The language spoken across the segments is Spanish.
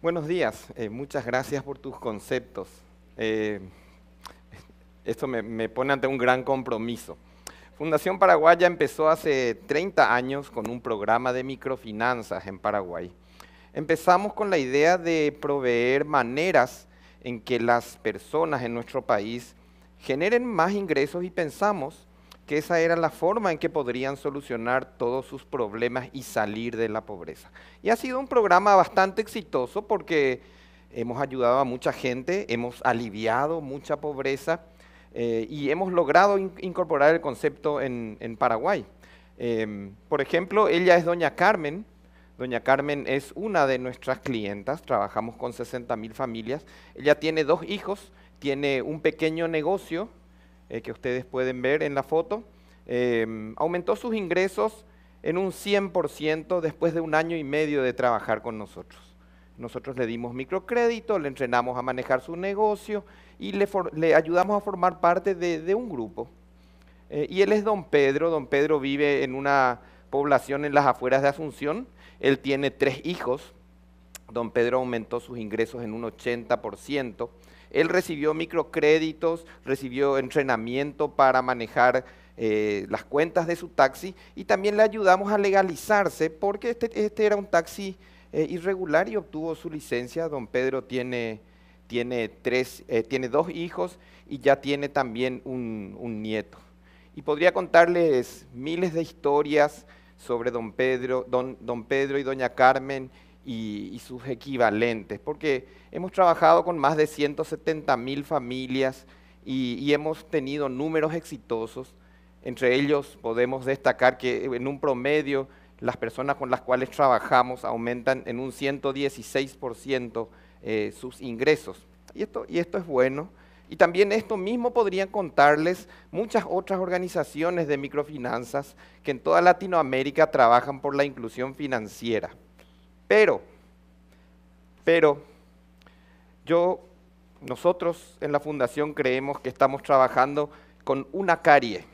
Buenos días, muchas gracias por tus conceptos. Eh, Esto me pone ante un gran compromiso. Fundación Paraguaya empezó hace 30 años con un programa de microfinanzas en Paraguay. Empezamos con la idea de proveer maneras en que las personas en nuestro país generen más ingresos y pensamos que esa era la forma en que podrían solucionar todos sus problemas y salir de la pobreza. Y ha sido un programa bastante exitoso porque hemos ayudado a mucha gente, hemos aliviado mucha pobreza y hemos logrado incorporar el concepto en Paraguay. Por ejemplo, ella es doña Carmen. Doña Carmen es una de nuestras clientas, trabajamos con 60.000 familias. Ella tiene 2 hijos, tiene un pequeño negocio que ustedes pueden ver en la foto. Aumentó sus ingresos en un 100% después de 1 año y medio de trabajar con nosotros. Nosotros le dimos microcrédito, le entrenamos a manejar su negocio y le ayudamos a formar parte de un grupo. Y él es don Pedro. Don Pedro vive en una población en las afueras de Asunción. Él tiene 3 hijos. Don Pedro aumentó sus ingresos en un 80%. Él recibió microcréditos, recibió entrenamiento para manejar las cuentas de su taxi y también le ayudamos a legalizarse porque este era un taxi irregular y obtuvo su licencia. Don Pedro tiene 2 hijos y ya tiene también un nieto. Y podría contarles miles de historias sobre don Pedro y doña Carmen y sus equivalentes, porque hemos trabajado con más de 170.000 familias y hemos tenido números exitosos. Entre ellos podemos destacar que en un promedio las personas con las cuales trabajamos aumentan en un 116% sus ingresos. Y esto es bueno. Y también esto mismo podrían contarles muchas otras organizaciones de microfinanzas que en toda Latinoamérica trabajan por la inclusión financiera. Pero, nosotros en la Fundación creemos que estamos trabajando con una carie.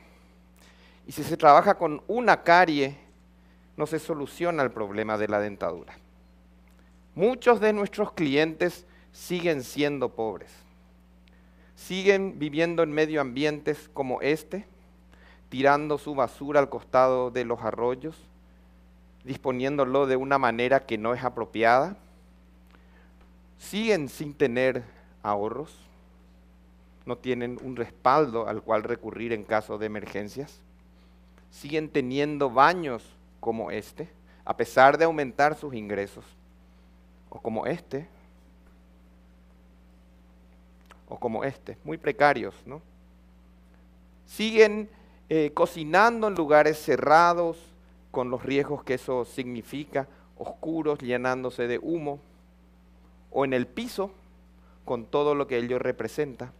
Y si se trabaja con una carie, no se soluciona el problema de la dentadura. Muchos de nuestros clientes siguen siendo pobres. Siguen viviendo en medio ambientes como este, tirando su basura al costado de los arroyos, disponiéndolo de una manera que no es apropiada. Siguen sin tener ahorros, no tienen un respaldo al cual recurrir en caso de emergencias. Siguen teniendo baños como este, a pesar de aumentar sus ingresos, o como este, muy precarios, ¿no? Siguen cocinando en lugares cerrados, con los riesgos que eso significa, oscuros, llenándose de humo, o en el piso, con todo lo que ello representa,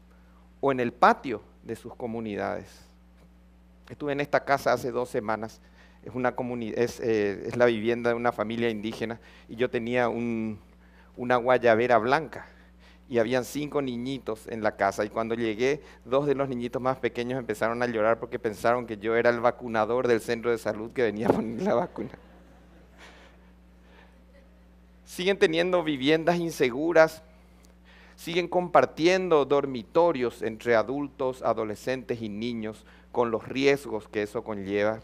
o en el patio de sus comunidades. Estuve en esta casa hace 2 semanas, es la vivienda de una familia indígena, y yo tenía una guayabera blanca, y habían 5 niñitos en la casa, y cuando llegué, 2 de los niñitos más pequeños empezaron a llorar porque pensaron que yo era el vacunador del centro de salud que venía a poner la vacuna. Siguen teniendo viviendas inseguras, siguen compartiendo dormitorios entre adultos, adolescentes y niños con los riesgos que eso conlleva.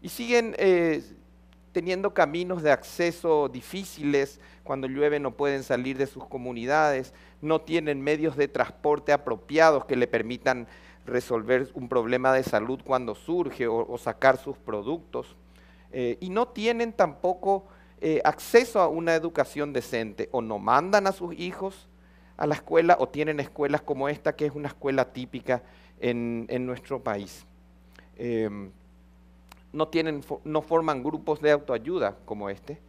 Y siguen teniendo caminos de acceso difíciles, cuando llueve no pueden salir de sus comunidades, no tienen medios de transporte apropiados que le permitan resolver un problema de salud cuando surge o sacar sus productos. Y no tienen tampoco acceso a una educación decente, o no mandan a sus hijos a la escuela o tienen escuelas como esta, que es una escuela típica en nuestro país. No forman grupos de autoayuda como este,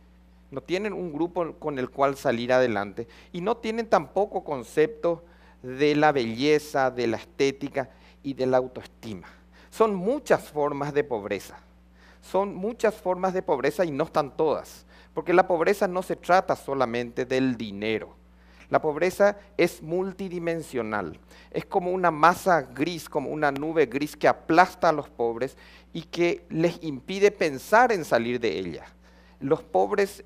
no tienen un grupo con el cual salir adelante y no tienen tampoco conceptos de la belleza, de la estética y de la autoestima. Son muchas formas de pobreza, y no están todas, porque la pobreza no se trata solamente del dinero. La pobreza es multidimensional, es como una masa gris, como una nube gris que aplasta a los pobres y que les impide pensar en salir de ella. Los pobres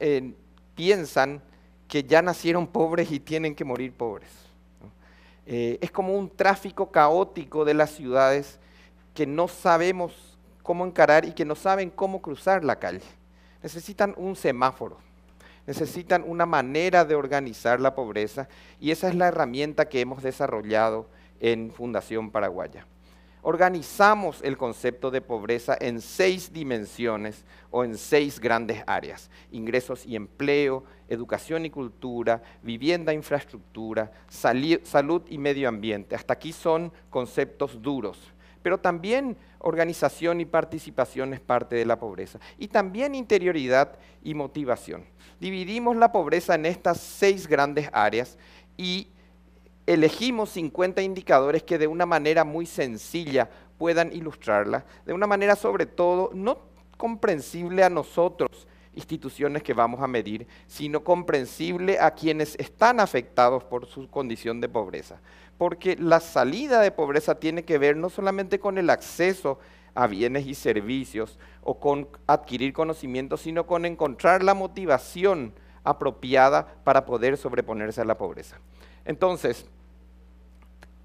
piensan que ya nacieron pobres y tienen que morir pobres, ¿no? Es como un tráfico caótico de las ciudades que no sabemos cómo encarar y que no saben cómo cruzar la calle. Necesitan un semáforo, necesitan una manera de organizar la pobreza y esa es la herramienta que hemos desarrollado en Fundación Paraguaya. Organizamos el concepto de pobreza en 6 dimensiones o en 6 grandes áreas: ingresos y empleo, educación y cultura, vivienda e infraestructura, salud y medio ambiente. Hasta aquí son conceptos duros, pero también organización y participación es parte de la pobreza. Y también interioridad y motivación. Dividimos la pobreza en estas 6 grandes áreas y elegimos 50 indicadores que de una manera muy sencilla puedan ilustrarla, de una manera sobre todo no comprensible a nosotros, instituciones que vamos a medir, sino comprensible a quienes están afectados por su condición de pobreza. Porque la salida de pobreza tiene que ver no solamente con el acceso a bienes y servicios o con adquirir conocimientos, sino con encontrar la motivación apropiada para poder sobreponerse a la pobreza. Entonces,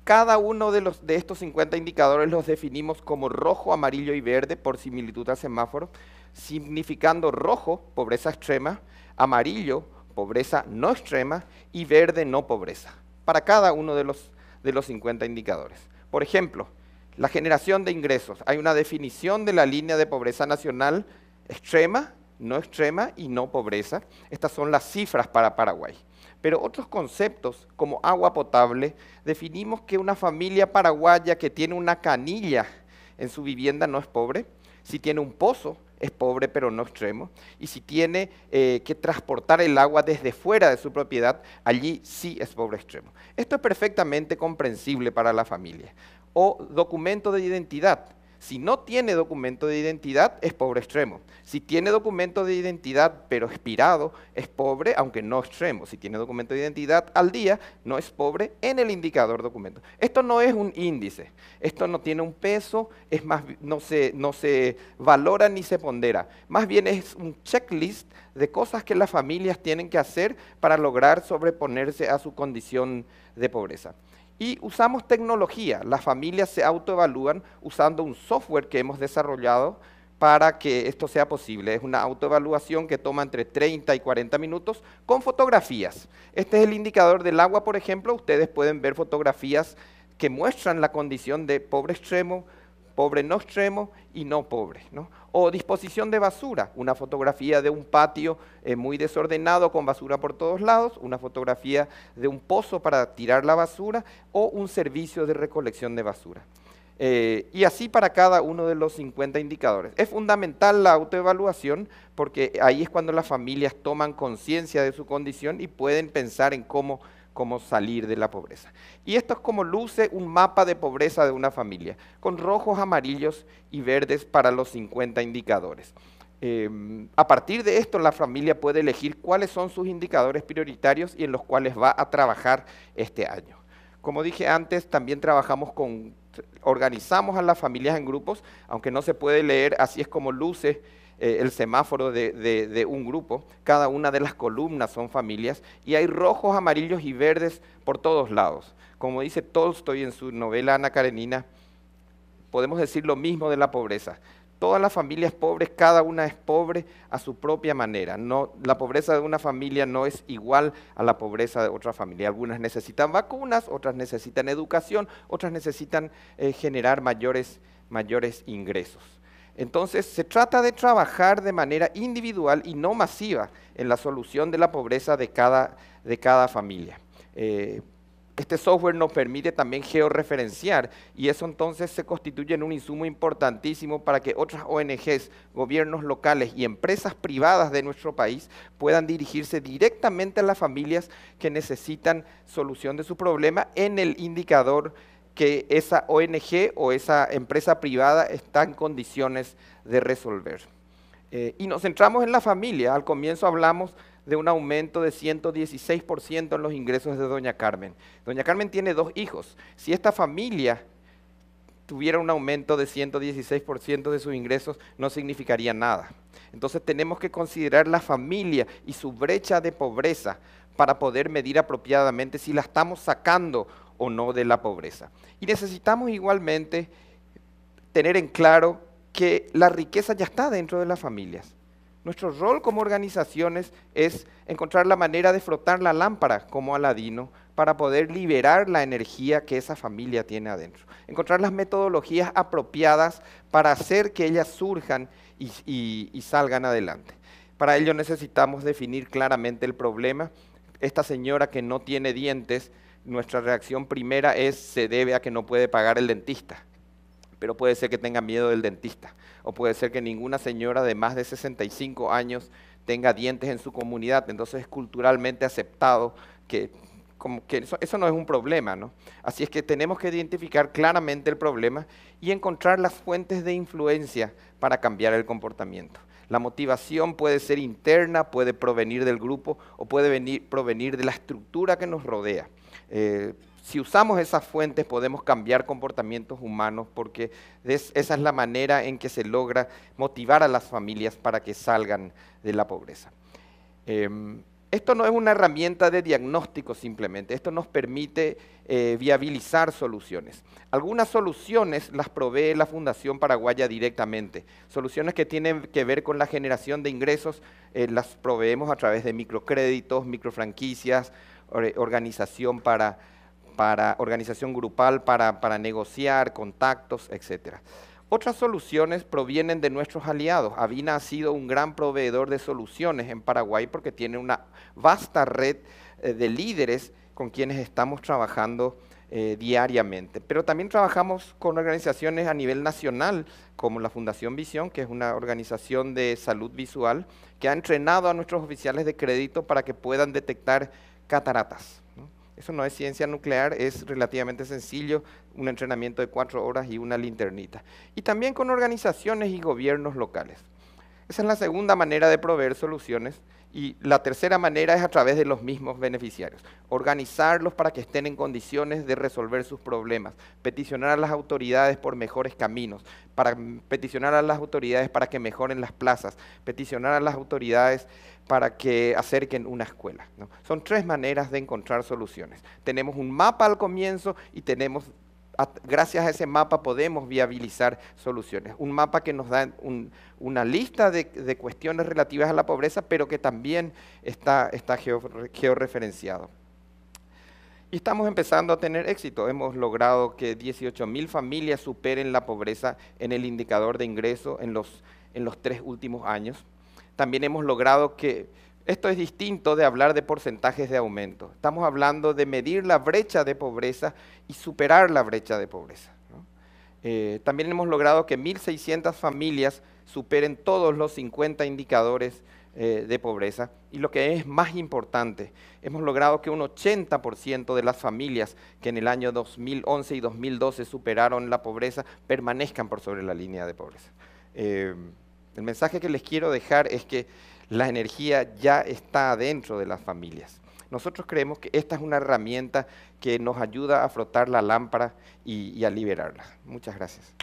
cada uno de estos 50 indicadores los definimos como rojo, amarillo y verde por similitud al semáforo, significando rojo, pobreza extrema, amarillo, pobreza no extrema y verde, no pobreza, para cada uno de los 50 indicadores. Por ejemplo, la generación de ingresos. Hay una definición de la línea de pobreza nacional: extrema, no extrema y no pobreza. Estas son las cifras para Paraguay. Pero otros conceptos, como agua potable, definimos que una familia paraguaya que tiene una canilla en su vivienda no es pobre. Si tiene un pozo, es pobre pero no extremo. Y si tiene que transportar el agua desde fuera de su propiedad, allí sí es pobre extremo. Esto es perfectamente comprensible para la familia. O documento de identidad. Si no tiene documento de identidad, es pobre extremo. Si tiene documento de identidad pero expirado, es pobre, aunque no extremo. Si tiene documento de identidad al día, no es pobre en el indicador documento. Esto no es un índice, esto no tiene un peso, es más, no se valora ni se pondera. Más bien es un checklist de cosas que las familias tienen que hacer para lograr sobreponerse a su condición de pobreza. Y usamos tecnología. Las familias se autoevalúan usando un software que hemos desarrollado para que esto sea posible. Es una autoevaluación que toma entre 30 y 40 minutos con fotografías. Este es el indicador del agua, por ejemplo. Ustedes pueden ver fotografías que muestran la condición de pobre extremo, pobre no extremo y no pobre, ¿no? O disposición de basura, una fotografía de un patio muy desordenado con basura por todos lados, una fotografía de un pozo para tirar la basura o un servicio de recolección de basura. Y así para cada uno de los 50 indicadores. Es fundamental la autoevaluación porque ahí es cuando las familias toman conciencia de su condición y pueden pensar en cómo salir de la pobreza. Y esto es como luce un mapa de pobreza de una familia, con rojos, amarillos y verdes para los 50 indicadores. A partir de esto, la familia puede elegir cuáles son sus indicadores prioritarios y en los cuales va a trabajar este año. Como dije antes, también organizamos a las familias en grupos, aunque no se puede leer, así es como luce el semáforo de un grupo. Cada una de las columnas son familias y hay rojos, amarillos y verdes por todos lados. Como dice Tolstoy en su novela Ana Karenina, podemos decir lo mismo de la pobreza. Todas las familias pobres, cada una es pobre a su propia manera. La pobreza de una familia no es igual a la pobreza de otra familia. Algunas necesitan vacunas, otras necesitan educación, otras necesitan generar mayores ingresos. Entonces, se trata de trabajar de manera individual y no masiva en la solución de la pobreza de cada familia. Este software nos permite también georreferenciar y eso entonces se constituye en un insumo importantísimo para que otras ONGs, gobiernos locales y empresas privadas de nuestro país puedan dirigirse directamente a las familias que necesitan solución de su problema en el indicador que esa ONG o esa empresa privada está en condiciones de resolver. Y nos centramos en la familia. Al comienzo hablamos de un aumento de 116% en los ingresos de doña Carmen. Doña Carmen tiene 2 hijos. Si esta familia tuviera un aumento de 116% de sus ingresos, no significaría nada. Entonces tenemos que considerar la familia y su brecha de pobreza para poder medir apropiadamente si la estamos sacando o no de la pobreza. Y necesitamos igualmente tener en claro que la riqueza ya está dentro de las familias. Nuestro rol como organizaciones es encontrar la manera de frotar la lámpara como Aladino para poder liberar la energía que esa familia tiene adentro. Encontrar las metodologías apropiadas para hacer que ellas surjan y salgan adelante. Para ello necesitamos definir claramente el problema. Esta señora que no tiene dientes, nuestra reacción primera se debe a que no puede pagar el dentista. Pero puede ser que tenga miedo del dentista, o puede ser que ninguna señora de más de 65 años tenga dientes en su comunidad, entonces es culturalmente aceptado que eso no es un problema, ¿no? Así es que tenemos que identificar claramente el problema y encontrar las fuentes de influencia para cambiar el comportamiento. La motivación puede ser interna, puede provenir del grupo o puede provenir de la estructura que nos rodea. Si usamos esas fuentes podemos cambiar comportamientos humanos porque esa es la manera en que se logra motivar a las familias para que salgan de la pobreza. Esto no es una herramienta de diagnóstico simplemente, esto nos permite viabilizar soluciones. Algunas soluciones las provee la Fundación Paraguaya directamente. Soluciones que tienen que ver con la generación de ingresos las proveemos a través de microcréditos, microfranquicias, organización organización grupal para negociar, contactos, etc. Otras soluciones provienen de nuestros aliados. Avina ha sido un gran proveedor de soluciones en Paraguay porque tiene una vasta red de líderes con quienes estamos trabajando diariamente. Pero también trabajamos con organizaciones a nivel nacional, como la Fundación Visión, que es una organización de salud visual, que ha entrenado a nuestros oficiales de crédito para que puedan detectar cataratas, ¿no? Eso no es ciencia nuclear, es relativamente sencillo, un entrenamiento de 4 horas y una linternita. Y también con organizaciones y gobiernos locales. Esa es la segunda manera de proveer soluciones. Y la tercera manera es a través de los mismos beneficiarios. Organizarlos para que estén en condiciones de resolver sus problemas. Peticionar a las autoridades por mejores caminos. Peticionar a las autoridades para que mejoren las plazas. Peticionar a las autoridades para que acerquen una escuela, ¿no? Son 3 maneras de encontrar soluciones. Tenemos un mapa al comienzo y gracias a ese mapa podemos viabilizar soluciones. Un mapa que nos da una lista de cuestiones relativas a la pobreza, pero que también está georreferenciado. Y estamos empezando a tener éxito. Hemos logrado que 18.000 familias superen la pobreza en el indicador de ingreso en los 3 últimos años. También hemos logrado que, esto es distinto de hablar de porcentajes de aumento. Estamos hablando de medir la brecha de pobreza y superar la brecha de pobreza, ¿no? También hemos logrado que 1.600 familias superen todos los 50 indicadores de pobreza. Y lo que es más importante, hemos logrado que un 80% de las familias que en el año 2011 y 2012 superaron la pobreza permanezcan por sobre la línea de pobreza. El mensaje que les quiero dejar es que la energía ya está dentro de las familias. Nosotros creemos que esta es una herramienta que nos ayuda a frotar la lámpara y a liberarla. Muchas gracias.